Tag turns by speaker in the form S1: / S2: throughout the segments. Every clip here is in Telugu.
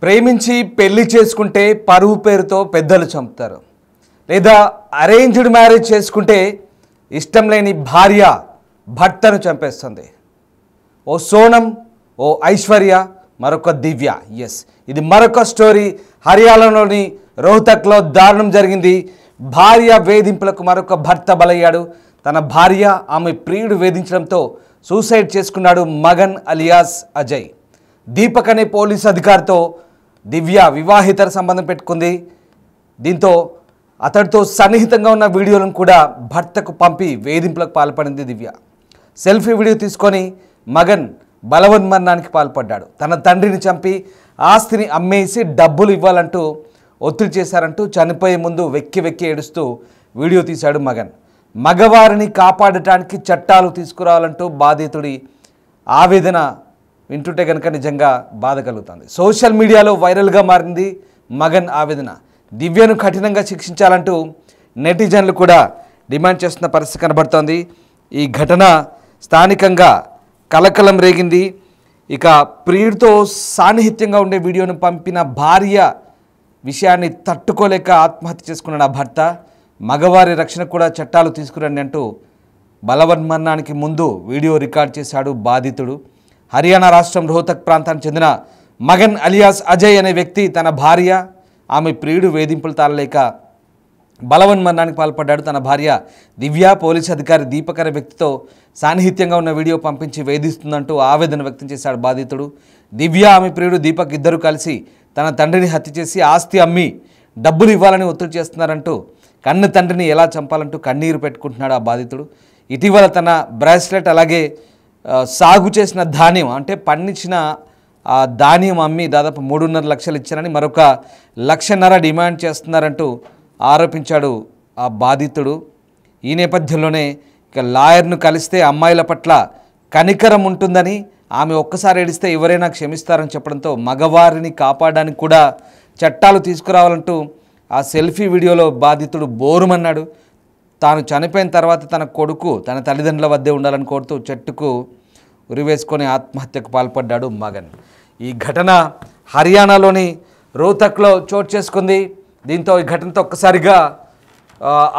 S1: ప్రేమించి పెళ్లి చేసుకుంటే పరువు పేరుతో పెద్దలు చంపుతారు. లేదా అరేంజ్డ్ మ్యారేజ్ చేసుకుంటే ఇష్టం లేని భార్య భర్తను చంపేస్తుంది. ఓ సోనం, ఓ ఐశ్వర్య, మరొక దివ్య. ఎస్, ఇది మరొక స్టోరీ. హర్యానాలోని రోహ్తక్లో దారుణం జరిగింది. భార్య వేధింపులకు మరొక భర్త బలయ్యాడు. తన భార్య ఆమె ప్రియుడు వేధించడంతో సూసైడ్ చేసుకున్నాడు మగన్ అలియాస్ అజయ్. దీపక్ అనే పోలీసు అధికారితో దివ్య వివాహితర సంబంధం పెట్టుకుంది. దీంతో అతడితో సన్నిహితంగా ఉన్న వీడియోలను కూడా భర్తకు పంపి వేధింపులకు పాల్పడింది దివ్య. సెల్ఫీ వీడియో తీసుకొని మగన్ బలవన్మరణానికి పాల్పడ్డాడు. తన తండ్రిని చంపి ఆస్తిని అమ్మేసి డబ్బులు ఇవ్వాలంటూ ఒత్తిడి చేశారంటూ చనిపోయే ముందు వెక్కి వెక్కి ఏడుస్తూ వీడియో తీశాడు మగన్. మగవారిని కాపాడటానికి చట్టాలు తీసుకురావాలంటూ బాధితుడి ఆవేదన వింటుంటే కనుక నిజంగా బాధ కలుగుతుంది. సోషల్ మీడియాలో వైరల్గా మారింది మగన్ ఆవేదన. దివ్యను కఠినంగా శిక్షించాలంటూ నెటిజన్లు కూడా డిమాండ్ చేస్తున్న పరిస్థితి కనబడుతోంది. ఈ ఘటన స్థానికంగా కలకలం రేగింది. ఇక ప్రియుడితో సాన్నిహిత్యంగా ఉండే వీడియోను పంపిన భార్య విషయాన్ని తట్టుకోలేక ఆత్మహత్య చేసుకున్నాడు ఆ భర్త. మగవారి రక్షణ కూడా చట్టాలు తీసుకురండి అంటూ బలవన్మరణానికి ముందు వీడియో రికార్డ్ చేశాడు బాధితుడు. హర్యానా రాష్ట్రం రోహ్తక్ ప్రాంతానికి చెందిన మగన్ అలియాస్ అజయ్ అనే వ్యక్తి తన భార్య ఆమె ప్రియుడు వేధింపులు తాళలేక బలవన్మరణానికి పాల్పడ్డాడు. తన భార్య దివ్య పోలీసు అధికారి దీపక్ అనే వ్యక్తితో సాన్నిహిత్యంగా ఉన్న వీడియో పంపించి వేధిస్తుందంటూ ఆవేదన వ్యక్తం చేశాడు బాధితుడు. దివ్య ఆమె ప్రియుడు దీపక్ ఇద్దరు కలిసి తన తండ్రిని హత్య చేసి ఆస్తి అమ్మి డబ్బులు ఇవ్వాలని ఒత్తిడి చేస్తున్నారంటూ కన్న తండ్రిని ఎలా చంపాలంటూ కన్నీరు పెట్టుకుంటున్నాడు ఆ బాధితుడు. ఇటీవల తన బ్రాస్లెట్ అలాగే సాగు చేసిన ధాన్యం అంటే పండించిన ఆ ధాన్యం అమ్మి దాదాపు 3.5 లక్షలు ఇచ్చారని మరొక 1.5 లక్ష డిమాండ్ చేస్తున్నారంటూ ఆరోపించాడు ఆ బాధితుడు. ఈ నేపథ్యంలోనే ఇక లాయర్ను కలిస్తే అమ్మాయిల పట్ల కనికరం ఉంటుందని, ఆమె ఒక్కసారి ఏడిస్తే ఎవరైనా క్షమిస్తారని చెప్పడంతో మగవారిని కాపాడడానికి కూడా చట్టాలు తీసుకురావాలంటూ ఆ సెల్ఫీ వీడియోలో బాధితుడు బోరుమన్నాడు. తాను చనిపోయిన తర్వాత తన కొడుకు తన తల్లిదండ్రుల వద్దే ఉండాలని కోరుతూ చెట్టుకు ఉరివేసుకొని ఆత్మహత్యకు పాల్పడ్డాడు మగన్. ఈ ఘటన హర్యానాలోని రోహ్తక్లో చోటు చేసుకుంది. దీంతో ఈ ఘటనతో ఒక్కసారిగా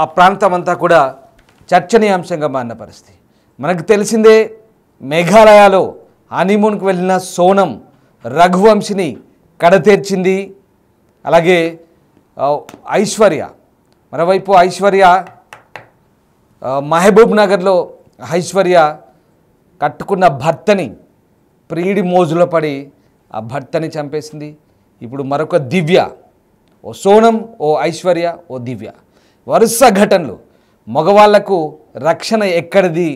S1: ఆ ప్రాంతం అంతా కూడా చర్చనీయాంశంగా మారిన పరిస్థితి. మనకు తెలిసిందే, మేఘాలయలో హనీమూన్కి వెళ్ళిన సోనం రఘువంశిని కడతీర్చింది. అలాగే ఐశ్వర్య, మరోవైపు ఐశ్వర్య మహబూబ్ నగర్లో ఐశ్వర్య కట్టుకున్న భర్తని ప్రియుడి మోజులో పడి ఆ భర్తని చంపేసింది. ఇప్పుడు మరొక దివ్య, ఓ సోనం, ఓ ఐశ్వర్య, ఓ దివ్య. వరుస ఘటనలు. మగవాళ్లకు రక్షణ ఎక్కడిది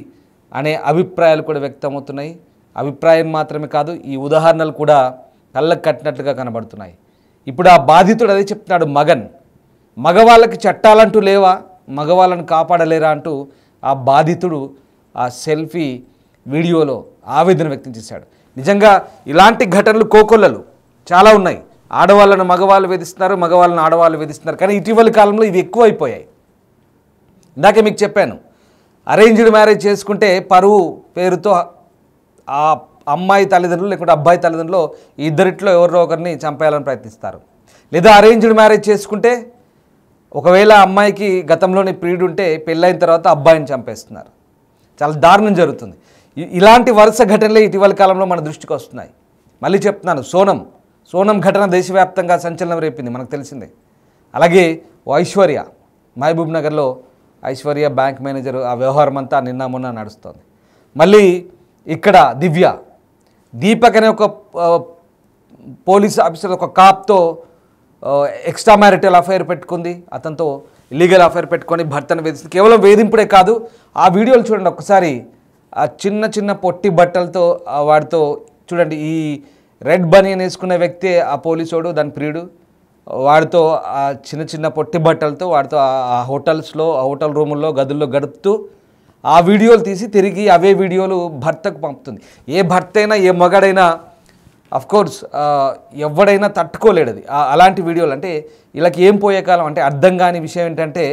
S1: అనే అభిప్రాయాలు కూడా వ్యక్తమవుతున్నాయి. అభిప్రాయం మాత్రమే కాదు, ఈ ఉదాహరణలు కూడా కళ్ళకు కట్టినట్లుగా కనబడుతున్నాయి. ఇప్పుడు ఆ బాధితుడు అదే చెప్తున్నాడు మగన్. మగవాళ్ళకి చట్టాలంటూ లేవా, మగవాళ్ళను కాపాడలేరా అంటూ ఆ బాధితుడు ఆ సెల్ఫీ వీడియోలో ఆవేదన వ్యక్తం చేశాడు. నిజంగా ఇలాంటి ఘటనలు కోకొల్లలు చాలా ఉన్నాయి. ఆడవాళ్ళను మగవాళ్ళు వేధిస్తున్నారు, మగవాళ్ళను ఆడవాళ్ళు వేధిస్తున్నారు. కానీ ఇటీవలి కాలంలో ఇవి ఎక్కువైపోయాయి. ఇందాకే మీకు చెప్పాను, అరేంజ్డ్ మ్యారేజ్ చేసుకుంటే పరువు పేరుతో ఆ అమ్మాయి తల్లిదండ్రులు లేకుంటే అబ్బాయి తల్లిదండ్రులు ఇద్దరిట్లో ఎవరిలో ఒకరిని చంపేయాలని ప్రయత్నిస్తారు. లేదా అరేంజ్డ్ మ్యారేజ్ చేసుకుంటే ఒకవేళ అమ్మాయికి గతంలోని ప్రియుడు ఉంటే పెళ్ళైన తర్వాత అబ్బాయిని చంపేస్తున్నారు. చాలా దారుణం జరుగుతుంది. ఇలాంటి వరుస ఘటనలే ఇటీవల కాలంలో మన దృష్టికి వస్తున్నాయి. మళ్ళీ చెప్తున్నాను, సోనం ఘటన దేశవ్యాప్తంగా సంచలనం రేపింది, మనకు తెలిసిందే. అలాగే ఐశ్వర్య, మహబూబ్ నగర్లో ఐశ్వర్య బ్యాంక్ మేనేజర్, ఆ వ్యవహారం అంతా నిన్న మొన్న నడుస్తుంది. మళ్ళీ ఇక్కడ దివ్య, దీపక్ అనే ఒక పోలీస్ ఆఫీసర్ ఒక కాప్తో ఎక్స్ట్రా మ్యారిటల్ అఫైర్ పెట్టుకుంది. అతనితో ఇల్లీగల్ అఫైర్ పెట్టుకొని భర్తను వేధిస్తుంది. కేవలం వేధింపుడే కాదు, ఆ వీడియోలు చూడండి ఒకసారి. ఆ చిన్న చిన్న పొట్టి బట్టలతో వాడితో చూడండి, ఈ రెడ్ బనియన్ వేసుకున్న వ్యక్తి ఆ పోలీసోడు, దాని ప్రియుడు. వాడితో ఆ చిన్న చిన్న పొట్టి బట్టలతో వాడితో ఆ హోటల్స్లో, ఆ హోటల్ రూముల్లో, గదుల్లో గడుపుతూ ఆ వీడియోలు తీసి తిరిగి అవే వీడియోలు భర్తకు పంపుతుంది. ఏ భర్త అయినా, ఏ మగాడైనా అఫ్కోర్స్ ఎవడైనా తట్టుకోలేడు అది. అలాంటి వీడియోలు అంటే వీళ్ళకి ఏం పోయే కాలం అంటే అర్థం కాని విషయం ఏంటంటే,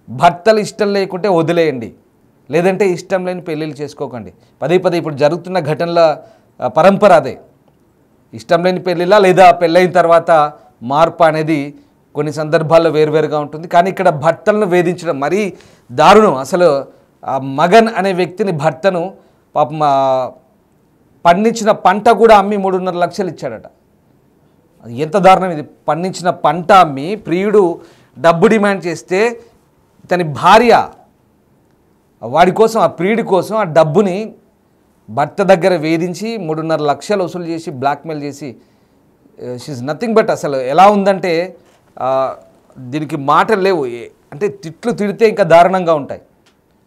S1: భర్తలు ఇష్టం లేకుంటే వదిలేయండి, లేదంటే ఇష్టం లేని పెళ్ళిళ్ళు చేసుకోకండి. పదే పదే ఇప్పుడు జరుగుతున్న ఘటనల పరంపర అదే. ఇష్టం లేని పెళ్ళిలా లేదా పెళ్ళైన తర్వాత మార్పు అనేది కొన్ని సందర్భాల్లో వేరువేరుగా ఉంటుంది. కానీ ఇక్కడ భర్తలను వేధించడం మరీ దారుణం. అసలు ఆ మగన్ అనే వ్యక్తిని భర్తను పాపం పండించిన పంట కూడా అమ్మి 3.5 లక్షలు ఇచ్చాడట. ఎంత దారుణం ఇది! పండించిన పంట అమ్మి ప్రియుడు డబ్బు డిమాండ్ చేస్తే తన భార్య వాడి కోసం, ఆ ప్రియుడి కోసం ఆ డబ్బుని భర్త దగ్గర వేధించి 3.5 లక్షలు వసూలు చేసి బ్లాక్మెయిల్ చేసి షీఈ్ నథింగ్ బట్ అసలు ఎలా ఉందంటే దీనికి మాటలు లేవు. అంటే తిట్లు తిడితే ఇంకా దారుణంగా ఉంటాయి.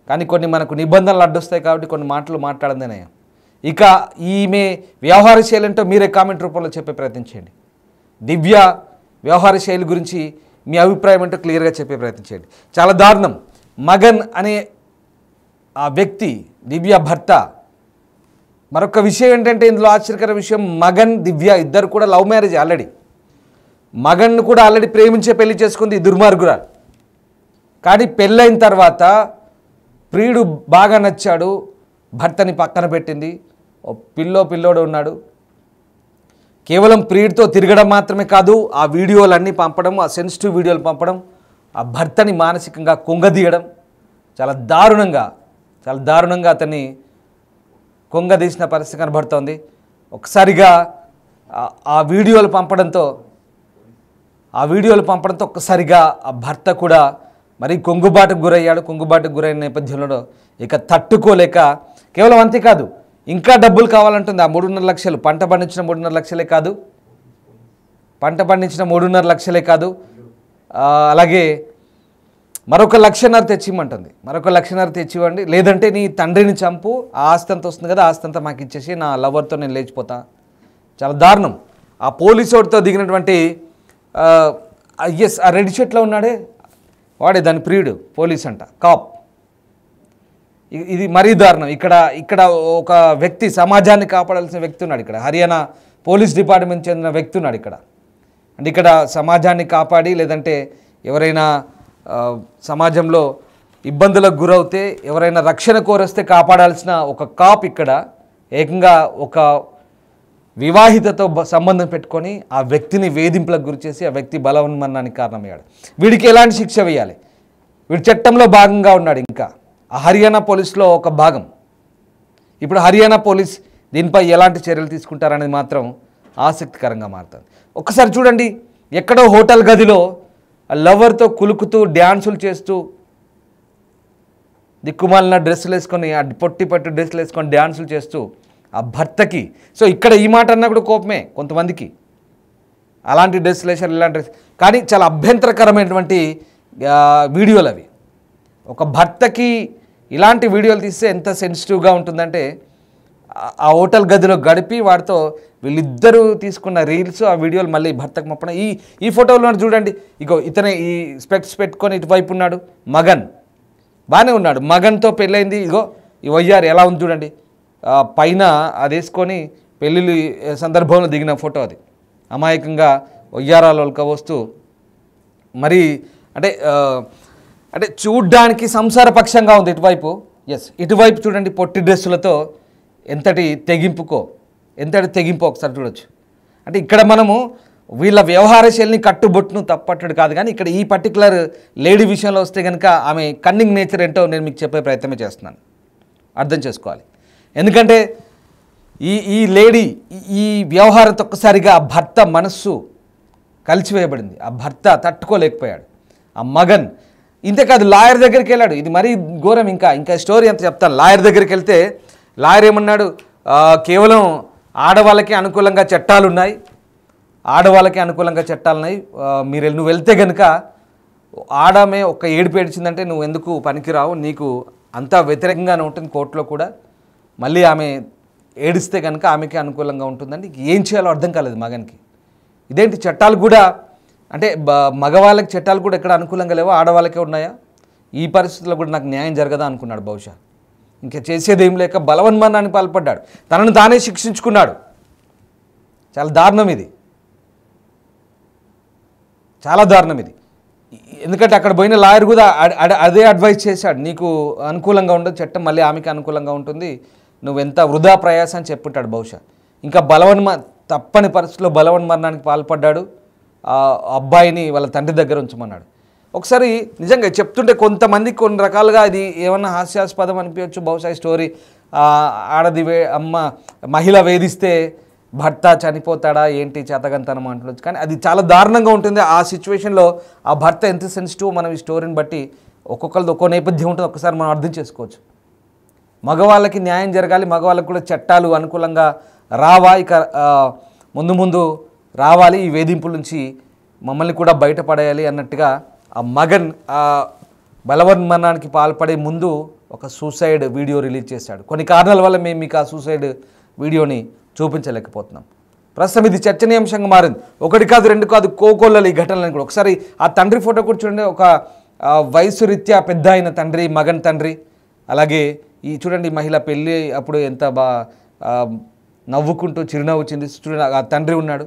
S1: కానీ కొన్ని మనకు నిబంధనలు అడ్డొస్తాయి కాబట్టి కొన్ని మాటలు మాట్లాడదేనే. ఇక ఈమె వ్యవహార శైలి ఏంటో మీరే కామెంట్ రూపంలో చెప్పే ప్రయత్నం చేయండి. దివ్య వ్యవహార శైలి గురించి మీ అభిప్రాయం ఏంటో క్లియర్గా చెప్పే ప్రయత్నం చేయండి. చాలా దారుణం. మగన్ అనే ఆ వ్యక్తి దివ్య భర్త. మరొక విషయం ఏంటంటే ఇందులో ఆశ్చర్యకర విషయం, మగన్ దివ్య ఇద్దరు కూడా లవ్ మ్యారేజ్ ఆల్రెడీ. మగన్ను కూడా ఆల్రెడీ ప్రేమించే పెళ్లి చేసుకుంది ఈ దుర్మార్గురాలు. కానీ పెళ్ళైన తర్వాత ప్రియుడు బాగా నచ్చాడు, భర్తని పక్కన పెట్టింది, పిల్లోడు ఉన్నాడు. కేవలం ప్రియుడితో తిరగడం మాత్రమే కాదు, ఆ వీడియోలన్నీ పంపడం, ఆ సెన్సిటివ్ వీడియోలు పంపడం, ఆ భర్తని మానసికంగా కుంగదీయడం, చాలా దారుణంగా అతన్ని కుంగదీసిన పరిస్థితి కనబడుతోంది. ఒకసారిగా ఆ వీడియోలు పంపడంతో ఒక్కసారిగా ఆ భర్త కూడా మరి కుంగుబాటుకు గురైన నేపథ్యంలో ఇక తట్టుకోలేక, కేవలం అంతేకాదు ఇంకా డబ్బులు కావాలంటుంది. ఆ 3.5 లక్షలు పంట పండించిన 3.5 లక్షలే కాదు, అలాగే మరొక 1.5 లక్ష తెచ్చిమ్మంటుంది. మరొక 1.5 లక్ష తెచ్చివ్వండి, లేదంటే నీ తండ్రిని చంపు, ఆ ఆస్తి అంతా వస్తుంది కదా, ఆస్తి అంతా మాకు ఇచ్చేసి నా లవర్తో నేను లేచిపోతా. చాలా దారుణం. ఆ పోలీసుడితో దిగినటువంటి ఆ రెడ్ షర్ట్లో ఉన్నాడే వాడే దాని ప్రియుడు, పోలీస్ అంట, కాప్. ఇది మరీ దారుణం. ఇక్కడ ఒక వ్యక్తి, సమాజాన్ని కాపాడాల్సిన వ్యక్తి ఉన్నాడు. ఇక్కడ హర్యానా పోలీస్ డిపార్ట్మెంట్ చెందిన వ్యక్తి ఉన్నాడు ఇక్కడ. అంటే ఇక్కడ సమాజాన్ని కాపాడి, లేదంటే ఎవరైనా సమాజంలో ఇబ్బందులకు గురవుతే, ఎవరైనా రక్షణ కోరొస్తే కాపాడాల్సిన ఒక కాప్ ఇక్కడ ఏకంగా ఒక వివాహితతో సంబంధం పెట్టుకొని ఆ వ్యక్తిని వేధింపులకు గురిచేసి ఆ వ్యక్తి బలవన్మరణానికి కారణమయ్యాడు. వీడికి ఎలాంటి శిక్ష వేయాలి? వీడి చట్టంలో భాగంగా ఉన్నాడు. ఇంకా ఆ హర్యానా పోలీస్లో ఒక భాగం. ఇప్పుడు హర్యానా పోలీస్ దీనిపై ఎలాంటి చర్యలు తీసుకుంటారనేది మాత్రం ఆసక్తికరంగా మారుతుంది. ఒక్కసారి చూడండి, ఎక్కడో హోటల్ గదిలో లవర్తో కులుకుతూ డ్యాన్సులు చేస్తూ, దిక్కుమాలిన డ్రెస్సులు వేసుకొని, ఆ పొట్టి డ్రెస్సులు వేసుకొని డ్యాన్సులు చేస్తూ ఆ భర్తకి. సో ఇక్కడ ఈ మాట అన్నా కూడా కోపమే కొంతమందికి, అలాంటి డ్రెస్సులు వేసారు, ఇలాంటి డ్రెస్. కానీ చాలా అభ్యంతరకరమైనటువంటి వీడియోలు అవి. ఒక భర్తకి ఇలాంటి వీడియోలు తీస్తే ఎంత సెన్సిటివ్గా ఉంటుందంటే, ఆ హోటల్ గదిలో గడిపి వాడితో వీళ్ళిద్దరూ తీసుకున్న రీల్స్, ఆ వీడియోలు మళ్ళీ భర్తకు పంపడం. ఈ ఫోటోలో చూడండి, ఇగో ఇతనే ఈ స్పెక్ట్స్ పెట్టుకొని ఇటువైపు ఉన్నాడు మగన్, బాగానే ఉన్నాడు. మగన్తో పెళ్ళైంది. ఇగో ఈ వయ్యారు ఎలా ఉంది చూడండి, పైన అది వేసుకొని పెళ్ళిళ్ళు సందర్భంలో దిగిన ఫోటో అది. అమాయకంగా వయ్యారాలు వస్తూ మరి అంటే చూడ్డానికి సంసారపక్షంగా ఉంది ఇటువైపు. ఇటువైపు చూడండి, పొట్టి డ్రెస్సులతో ఎంతటి తెగింపు ఒకసారి చూడొచ్చు. అంటే ఇక్కడ మనము వీళ్ళ వ్యవహార శైలిని కట్టుబొట్టును తప్పట్టడు కాదు, కానీ ఇక్కడ ఈ పర్టికులర్ లేడీ విషయంలో వస్తే కనుక ఆమె కన్నింగ్ నేచర్ ఏంటో నేను మీకు చెప్పే ప్రయత్నమే చేస్తున్నాను, అర్థం చేసుకోవాలి. ఎందుకంటే ఈ లేడీ ఈ వ్యవహారంతో ఒక్కసారిగా ఆ భర్త మనస్సు కలిసివేయబడింది. ఆ భర్త తట్టుకోలేకపోయాడు. ఆ మగన్ ఇంతేకాదు, లాయర్ దగ్గరికి వెళ్ళాడు. ఇది మరీ ఘోరం. ఇంకా స్టోరీ అంత చెప్తాను. లాయర్ దగ్గరికి వెళ్తే లాయర్ ఏమన్నాడు, కేవలం ఆడవాళ్ళకి అనుకూలంగా చట్టాలు ఉన్నాయి, నువ్వు వెళ్తే కనుక ఆడమే ఒక ఏడుపు ఏడ్చిందంటే నువ్వు ఎందుకు పనికిరావు, నీకు అంతా వ్యతిరేకంగానే ఉంటుంది కోర్టులో కూడా. మళ్ళీ ఆమె ఏడిస్తే కనుక ఆమెకి అనుకూలంగా ఉంటుందండి. ఏం చేయాలో అర్థం కాలేదు మగనికి. ఇదేంటి చట్టాలు కూడా, అంటే మగవాళ్ళకి చట్టాలు కూడా ఎక్కడ అనుకూలంగా లేవో, ఆడవాళ్ళకే ఉన్నాయా? ఈ పరిస్థితుల్లో కూడా నాకు న్యాయం జరగదా అనుకున్నాడు బహుశా. ఇంకా చేసేదేం లేక బలవన్మరణానికి పాల్పడ్డాడు, తనను తానే శిక్షించుకున్నాడు. చాలా దారుణం ఇది. ఎందుకంటే అక్కడ పోయిన లాయర్ కూడా అదే అడ్వైస్ చేశాడు, నీకు అనుకూలంగా ఉండదు చట్టం, మళ్ళీ ఆమెకి అనుకూలంగా ఉంటుంది, నువ్వెంత వృధా ప్రయాసం అని చెప్పుంటాడు బహుశా. ఇంకా తప్పని పరిస్థితిలో బలవన్మరణానికి పాల్పడ్డాడు. ఆ అబ్బాయిని వాళ్ళ తండ్రి దగ్గర ఉంచమన్నాడు. ఒకసారి నిజంగా చెప్తుంటే కొంతమందికి కొన్ని రకాలుగా ఇది ఏమన్నా హాస్యాస్పదం అనిపించవచ్చు. బహుశా ఈ స్టోరీ ఆడది మహిళ వేధిస్తే భర్త చనిపోతాడా ఏంటి చేతగంతనం అంటుండొచ్చు. కానీ అది చాలా దారుణంగా ఉంటుంది. ఆ సిచ్యువేషన్లో ఆ భర్త ఎంత సెన్సిటివ్ మనం ఈ స్టోరీని బట్టి ఒక్కొక్కరిది ఒక్కో నేపథ్యం ఉంటుంది. ఒకసారి మనం అర్థం చేసుకోవచ్చు. మగవాళ్ళకి న్యాయం జరగాలి, మగవాళ్ళకి కూడా చట్టాలు అనుకూలంగా రావా, ఇక ముందు ముందు రావాలి, ఈ వేధింపుల నుంచి మమ్మల్ని కూడా బయటపడేయాలి అన్నట్టుగా ఆ మగన్ బలవన్మరణానికి పాల్పడే ముందు ఒక సూసైడ్ వీడియో రిలీజ్ చేశాడు. కొన్ని కారణాల వల్ల మేము మీకు ఆ సూసైడ్ వీడియోని చూపించలేకపోతున్నాం. ప్రస్తుతం ఇది చర్చనీయాంశంగా మారింది. ఒకటి కాదు, రెండు కాదు, కోకొల్లలు ఈ ఘటనలను కూడా. ఒకసారి ఆ తండ్రి ఫోటో కూడా చూడండి. ఒక వయసు రీత్యా పెద్ద అయిన తండ్రి, మగన్ తండ్రి. అలాగే ఈ చూడండి మహిళ పెళ్ళి అప్పుడు ఎంత నవ్వుకుంటూ చిరునవ్వు చిందిస్తూ చూడండి ఆ తండ్రి ఉన్నాడు.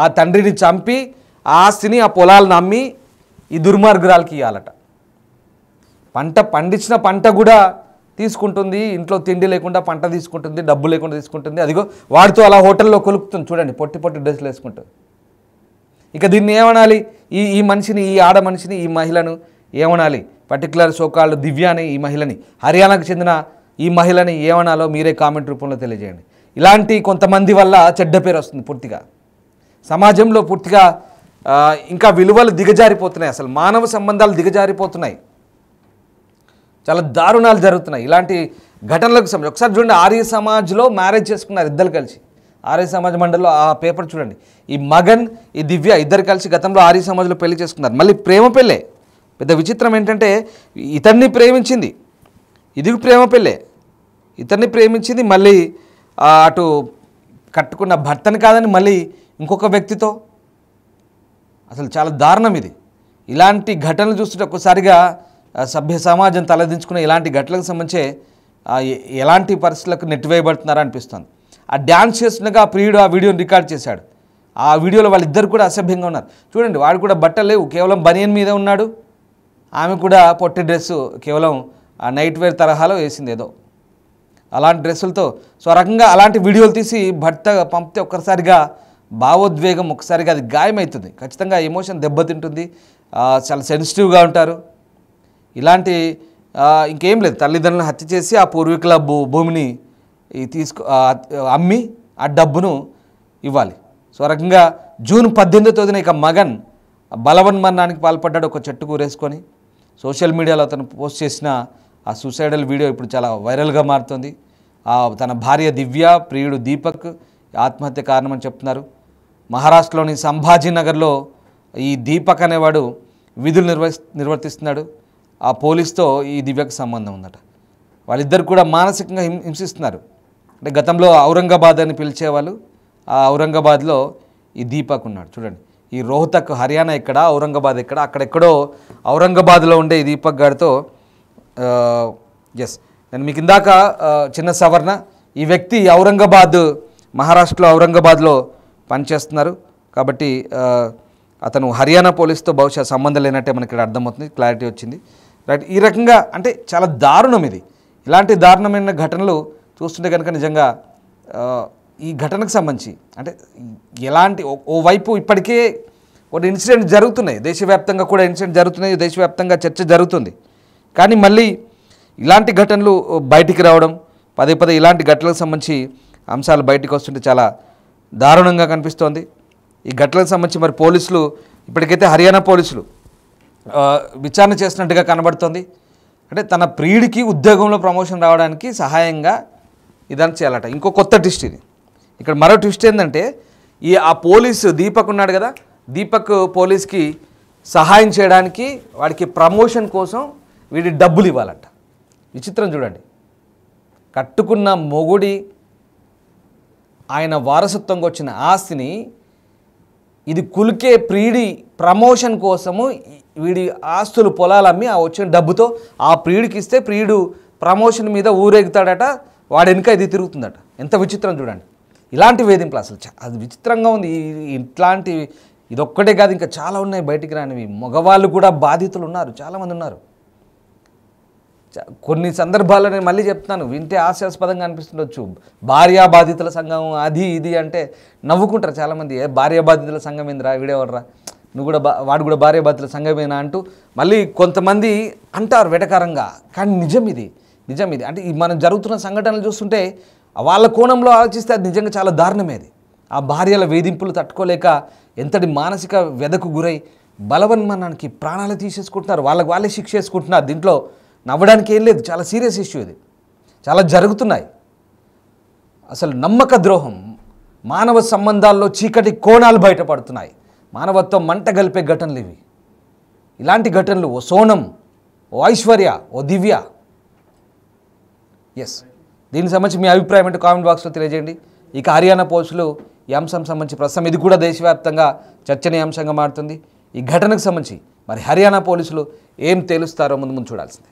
S1: ఆ తండ్రిని చంపి ఆ ఆస్తిని, ఆ పొలాలను అమ్మి ఈ దుర్మార్గురాలకి ఇవ్వాలట. పంట పండించిన పంట కూడా తీసుకుంటుంది, ఇంట్లో తిండి లేకుండా పంట తీసుకుంటుంది, డబ్బు లేకుండా తీసుకుంటుంది. అదిగో వాడితో అలా హోటల్లో కొలుపుతుంది చూడండి, పొట్టి పొట్టి డ్రెస్సులు వేసుకుంటుంది. ఇక దీన్ని ఏమనాలి? ఈ మనిషిని, ఈ ఆడ మనిషిని, ఈ మహిళను ఏమనాలి? పర్టికులర్ సోకాళ్ళు దివ్యాని ఈ మహిళని, హర్యానాకు చెందిన ఈ మహిళని ఏమనాలో మీరే కామెంట్ రూపంలో తెలియజేయండి. ఇలాంటి కొంతమంది వల్ల చెడ్డ పేరు వస్తుంది పూర్తిగా సమాజంలో. పూర్తిగా ఇంకా విలువలు దిగజారిపోతున్నాయి, అసలు మానవ సంబంధాలు దిగజారిపోతున్నాయి, చాలా దారుణాలు జరుగుతున్నాయి. ఇలాంటి ఘటనలకు సంబంధించి ఒకసారి చూడండి, ఆర్య సమాజ్లో మ్యారేజ్ చేసుకున్నారు ఇద్దరు కలిసి. ఆర్య సమాజ్ మండలిలో ఆ పేపర్ చూడండి. ఈ మగన్, ఈ దివ్య ఇద్దరు కలిసి గతంలో ఆర్య సమాజ్లో పెళ్లి చేసుకున్నారు. మళ్ళీ ప్రేమ పెళ్ళే. పెద్ద విచిత్రం ఏంటంటే ఇతన్ని ప్రేమించింది, ఇది ప్రేమ పెళ్ళే, ఇతన్ని ప్రేమించింది, మళ్ళీ అటు కట్టుకున్న భర్తని కాదని మళ్ళీ ఇంకొక వ్యక్తితో. అసలు చాలా దారుణం ఇది. ఇలాంటి ఘటనలు చూస్తుంటే ఒక్కసారిగా సభ్య సమాజం తలదించుకునే ఇలాంటి ఘటనలకు సంబంధించే ఎలాంటి పరిస్థితులకు నెట్టివేయబడుతున్నారా అనిపిస్తుంది. ఆ డ్యాన్స్ చేస్తుండగా ఆ ప్రియుడు ఆ వీడియోని రికార్డ్ చేశాడు. ఆ వీడియోలో వాళ్ళిద్దరు కూడా అసభ్యంగా ఉన్నారు చూడండి. వాడు కూడా బట్టలు లేవు, కేవలం బనియన్ మీద ఉన్నాడు. ఆమె కూడా పొట్టి డ్రెస్సు కేవలం ఆ నైట్ వేర్ తరహాలో వేసింది ఏదో అలాంటి డ్రెస్సులతో. సో ఆ రకంగా అలాంటి వీడియోలు తీసి భర్త పంపితే ఒక్కసారిగా భావోద్వేగం, ఒక్కసారిగా అది గాయమవుతుంది. ఖచ్చితంగా ఎమోషన్ దెబ్బతింటుంది, చాలా సెన్సిటివ్గా ఉంటారు. ఇలాంటి ఇంకేం లేదు, తల్లిదండ్రులను హత్య చేసి ఆ పూర్వీకుల భూమిని అమ్మి ఆ డబ్బును ఇవ్వాలి. సో ఆ రకంగా జూన్ 18వ తేదీన ఇక మగన్ బలవన్మరణానికి పాల్పడ్డాడు. ఒక చెట్టు కూరేసుకొని సోషల్ మీడియాలో అతను పోస్ట్ చేసిన ఆ సూసైడల్ వీడియో ఇప్పుడు చాలా వైరల్గా మారుతుంది. తన భార్య దివ్య, ప్రియుడు దీపక్ ఆత్మహత్య కారణమని చెప్తున్నారు. మహారాష్ట్రలోని సంభాజీనగర్లో ఈ దీపక్ అనేవాడు విధులు నిర్వర్తిస్తున్నాడు. ఆ పోలీస్తో ఈ దివ్యకు సంబంధం ఉందట. వాళ్ళిద్దరు కూడా మానసికంగా హింసిస్తున్నారు. అంటే గతంలో ఔరంగాబాద్ అని పిలిచేవాళ్ళు, ఆ ఔరంగాబాద్లో ఈ దీపక్ ఉన్నాడు చూడండి. ఈ రోహతక్ హర్యానా ఎక్కడ, ఔరంగాబాద్ ఎక్కడ, అక్కడెక్కడో ఔరంగాబాద్లో ఉండే ఈ దీపక్ గారితో నేను మీకు ఇందాక చిన్న సవరణ, ఈ వ్యక్తి ఔరంగాబాద్, మహారాష్ట్రలో ఔరంగాబాద్లో పనిచేస్తున్నారు. కాబట్టి అతను హర్యానా పోలీస్తో బహుశా సంబంధం లేనట్టే మనకి ఇక్కడ అర్థమవుతుంది, క్లారిటీ వచ్చింది. రైట్, ఈ రకంగా అంటే చాలా దారుణం ఇది. ఇలాంటి దారుణమైన ఘటనలు చూస్తుంటే కనుక నిజంగా ఈ ఘటనకు సంబంధించి అంటే ఎలాంటి ఓవైపు ఇప్పటికే కొన్ని ఇన్సిడెంట్ జరుగుతున్నాయి, దేశవ్యాప్తంగా కూడా ఇన్సిడెంట్ జరుగుతున్నాయి, దేశవ్యాప్తంగా చర్చ జరుగుతుంది. కానీ మళ్ళీ ఇలాంటి ఘటనలు బయటికి రావడం, పదే పదే ఇలాంటి ఘటనలకు సంబంధించి అంశాలు బయటికి వస్తుంటే చాలా దారుణంగా కనిపిస్తోంది. ఈ ఘటనలకు సంబంధించి మరి పోలీసులు ఇప్పటికైతే హర్యానా పోలీసులు విచారణ చేసినట్టుగా కనబడుతోంది. అంటే తన ప్రియుడికి ఉద్యోగంలో ప్రమోషన్ రావడానికి సహాయంగా ఇదంతా చేయాలట. ఇంకో కొత్త ట్విస్ట్ ఇది. ఇక్కడ మరో ట్విస్ట్ ఏంటంటే ఆ పోలీసు దీపక్ ఉన్నాడు కదా, దీపక్ పోలీస్కి సహాయం చేయడానికి వాడికి ప్రమోషన్ కోసం వీడి డబ్బులు ఇవ్వాలట. విచిత్రం చూడండి, కట్టుకున్న మొగుడి ఆయన వారసత్వంగా వచ్చిన ఆస్తిని ఇది కులికే ప్రియుడి ప్రమోషన్ కోసము వీడి ఆస్తులు పొలాలు అమ్మి ఆ వచ్చిన డబ్బుతో ఆ ప్రియుడికి ఇస్తే ప్రియుడు ప్రమోషన్ మీద ఊరేగుతాడట, వాడు వెనుక ఇది తిరుగుతుందట. ఎంత విచిత్రం చూడండి. ఇలాంటి వేధింపులు అసలు అది విచిత్రంగా ఉంది. ఇట్లాంటి ఇదొక్కటే కాదు, ఇంకా చాలా ఉన్నాయి బయటికి రానివి. మగవాళ్ళు కూడా బాధితులు ఉన్నారు, చాలామంది ఉన్నారు. కొన్ని సందర్భాల్లో నేను మళ్ళీ చెప్తున్నాను, వింటే హాస్యాస్పదంగా అనిపిస్తుండొచ్చు. భార్యా బాధితుల సంఘం అది ఇది అంటే నవ్వుకుంటారు చాలామంది. భార్యా బాధితుల సంఘం ఏందిరా, వీడేవర్రా, నువ్వు కూడా వాడు కూడా భార్యా బాధితుల సంఘమేనా అంటూ మళ్ళీ కొంతమంది అంటారు వెటకారంగా. కానీ నిజం ఇది అంటే మనం జరుగుతున్న సంఘటనలు చూస్తుంటే వాళ్ళ కోణంలో ఆలోచిస్తే అది నిజంగా చాలా దారుణమేది. ఆ భార్యల వేధింపులు తట్టుకోలేక ఎంతటి మానసిక వ్యధకు గురై బలవన్మరణానికి ప్రాణాలు తీసేసుకుంటున్నారు, వాళ్ళే శిక్ష చేసుకుంటున్నారు. దీంట్లో నవ్వడానికి ఏం లేదు, చాలా సీరియస్ ఇష్యూ ఇది. చాలా జరుగుతున్నాయి. అసలు నమ్మక ద్రోహం, మానవ సంబంధాల్లో చీకటి కోణాలు బయటపడుతున్నాయి. మానవత్వం మంట గలిపే ఘటనలు ఇవి. ఇలాంటి ఘటనలు ఓ సోనం, ఓ ఐశ్వర్య, ఓ దివ్య. ఎస్, దీనికి సంబంధించి మీ అభిప్రాయం అంటే కామెంట్ బాక్స్లో తెలియజేయండి. ఇక హర్యానా పోలీసులు ఈ అంశం సంబంధించి ప్రస్తుతం ఇది కూడా దేశవ్యాప్తంగా చర్చనీయాంశంగా మారుతుంది. ఈ ఘటనకు సంబంధించి మరి హర్యానా పోలీసులు ఏం తేలుస్తారో ముందు చూడాల్సిందే.